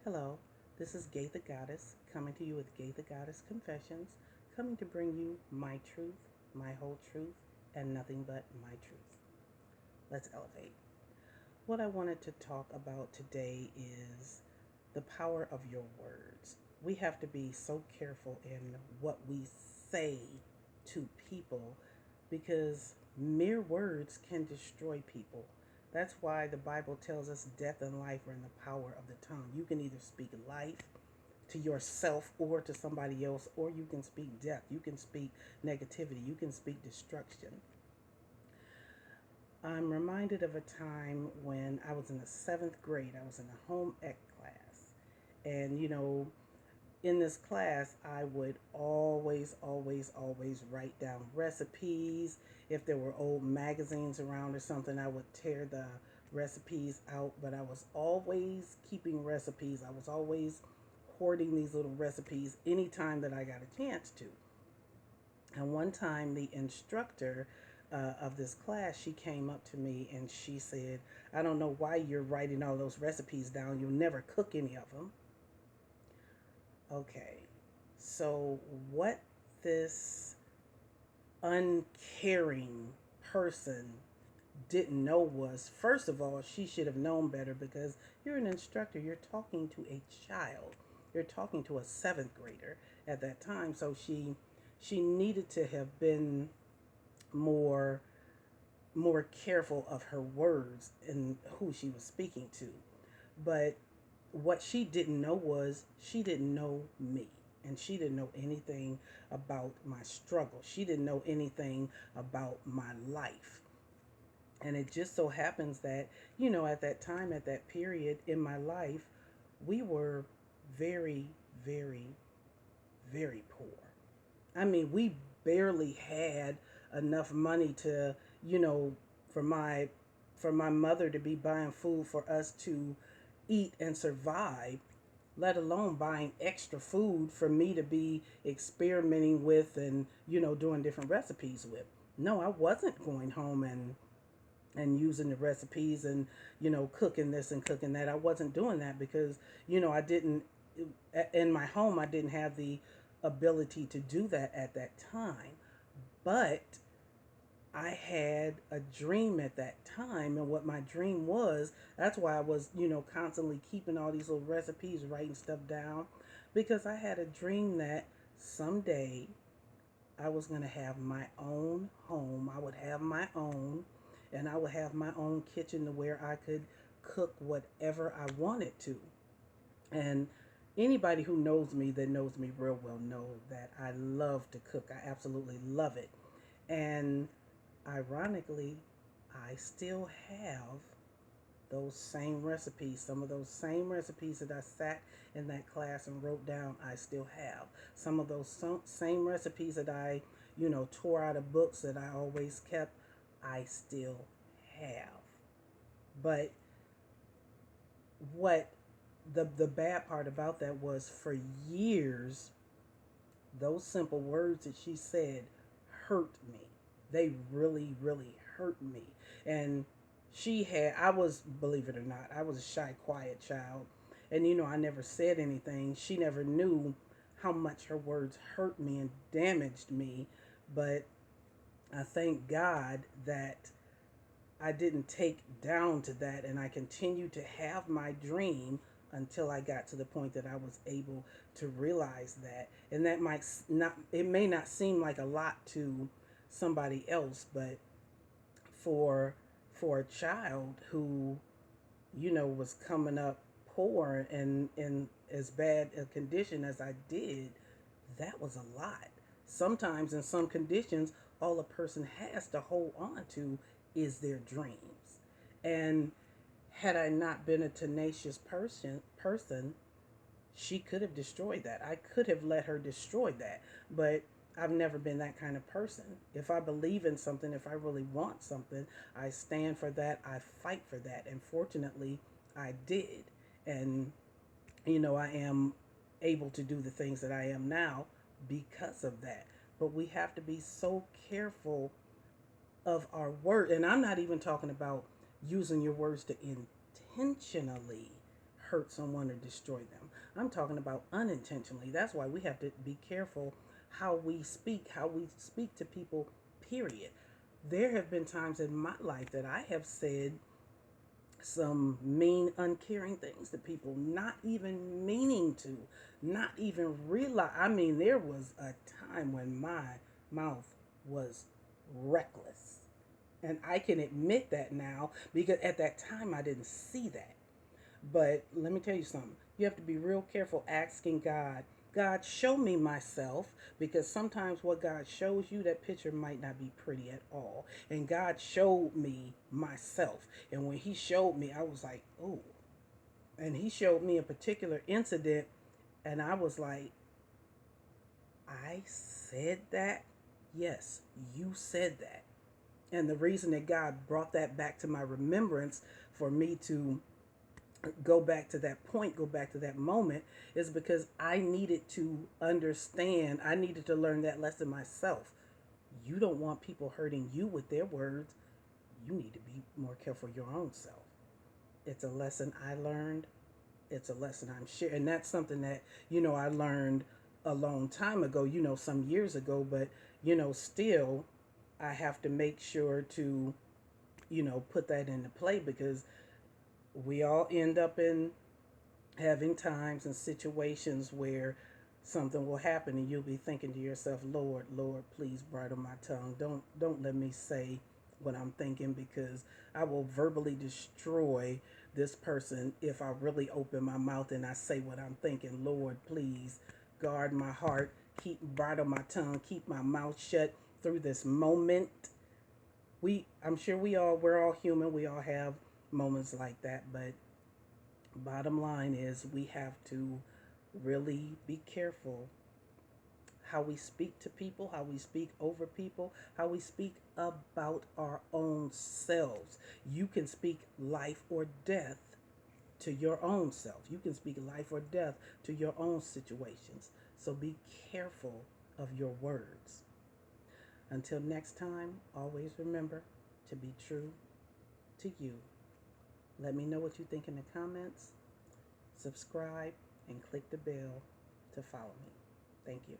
Hello, this is Gay the Goddess coming to you with Gay the Goddess Confessions, coming to bring you my truth, my whole truth, and nothing but my truth. Let's elevate. What I wanted to talk about today is the power of your words. We have to be so careful in what we say to people because mere words can destroy people. That's why the Bible tells us death and life are in the power of the tongue. You can either speak life to yourself or to somebody else, or you can speak death. You can speak negativity. You can speak destruction. I'm reminded of a time when I was in the seventh grade. I was in a home ec class. And, in this class, I would always write down recipes. If there were old magazines around or something, I would tear the recipes out. But I was always keeping recipes. I was always hoarding these little recipes anytime that I got a chance to. And one time, the instructor of this class, she came up to me and she said, I don't know why you're writing all those recipes down. You'll never cook any of them. Okay, so what this uncaring person didn't know was, first of all, she should have known better because you're an instructor, you're talking to a child, you're talking to a seventh grader at that time. So she needed to have been more more careful of her words and who she was speaking to. But what she didn't know was she didn't know me, and she didn't know anything about my struggle. She didn't know anything about my life. And it just so happens that, at that time, at that period in my life, we were very, very, very poor. I mean, we barely had enough money to, you know, for my mother to be buying food for us to eat and survive, let alone buying extra food for me to be experimenting with and, doing different recipes with. No, I wasn't going home and using the recipes and, cooking this and cooking that. I wasn't doing that because, I didn't in my home I didn't have the ability to do that at that time. But I had a dream at that time, and what my dream was, that's why I was, constantly keeping all these little recipes, writing stuff down, because I had a dream that someday I was going to have my own home. I would have my own, and I would have my own kitchen to where I could cook whatever I wanted to. And anybody who knows me that knows me real well know that I love to cook. I absolutely love it. And ironically, I still have those same recipes. Some of those same recipes that I sat in that class and wrote down, I still have. Some of those same recipes that I, tore out of books that I always kept, I still have. But what the bad part about that was, for years those simple words that she said hurt me. They really, really hurt me. And I was, believe it or not, I was a shy, quiet child. And, I never said anything. She never knew how much her words hurt me and damaged me. But I thank God that I didn't take down to that, and I continued to have my dream until I got to the point that I was able to realize that. And that might not, it may not seem like a lot to somebody else, but for a child who, was coming up poor and in as bad a condition as I did, that was a lot. Sometimes in some conditions, all a person has to hold on to is their dreams. And had I not been a tenacious person, she could have destroyed that. I could have let her destroy that. But I've never been that kind of person. If I believe in something, if I really want something, I stand for that. I fight for that. And fortunately, I did. And, I am able to do the things that I am now because of that. But we have to be so careful of our word. And I'm not even talking about using your words to intentionally hurt someone or destroy them. I'm talking about unintentionally. That's why we have to be careful how we speak to people, period. There have been times in my life that I have said some mean, uncaring things to people, not even meaning to, not even realize. I mean, there was a time when my mouth was reckless. And I can admit that now because at that time I didn't see that. But let me tell you something. You have to be real careful asking God, God, show me myself, because sometimes what God shows you, that picture might not be pretty at all. And God showed me myself. And when He showed me, I was like, oh. And He showed me a particular incident, and I was like, I said that? Yes, you said that. And the reason that God brought that back to my remembrance for me to go back to that point, go back to that moment, is because I needed to understand, I needed to learn that lesson myself. You don't want people hurting you with their words. You need to be more careful your own self. It's a lesson I learned. It's a lesson I'm sharing. And that's something that, I learned a long time ago, some years ago, but, still I have to make sure to, put that into play because we all end up in having times and situations where something will happen and you'll be thinking to yourself, Lord, Lord, please bridle my tongue. Don't let me say what I'm thinking, because I will verbally destroy this person if I really open my mouth and I say what I'm thinking. Lord, please guard my heart, keep bridle my tongue, keep my mouth shut through this moment. I'm sure we're all human. We all have moments like that, but bottom line is we have to really be careful how we speak to people, how we speak over people, how we speak about our own selves. You can speak life or death to your own self. You can speak life or death to your own situations. So be careful of your words. Until next time, always remember to be true to you. Let me know what you think in the comments. Subscribe and click the bell to follow me. Thank you.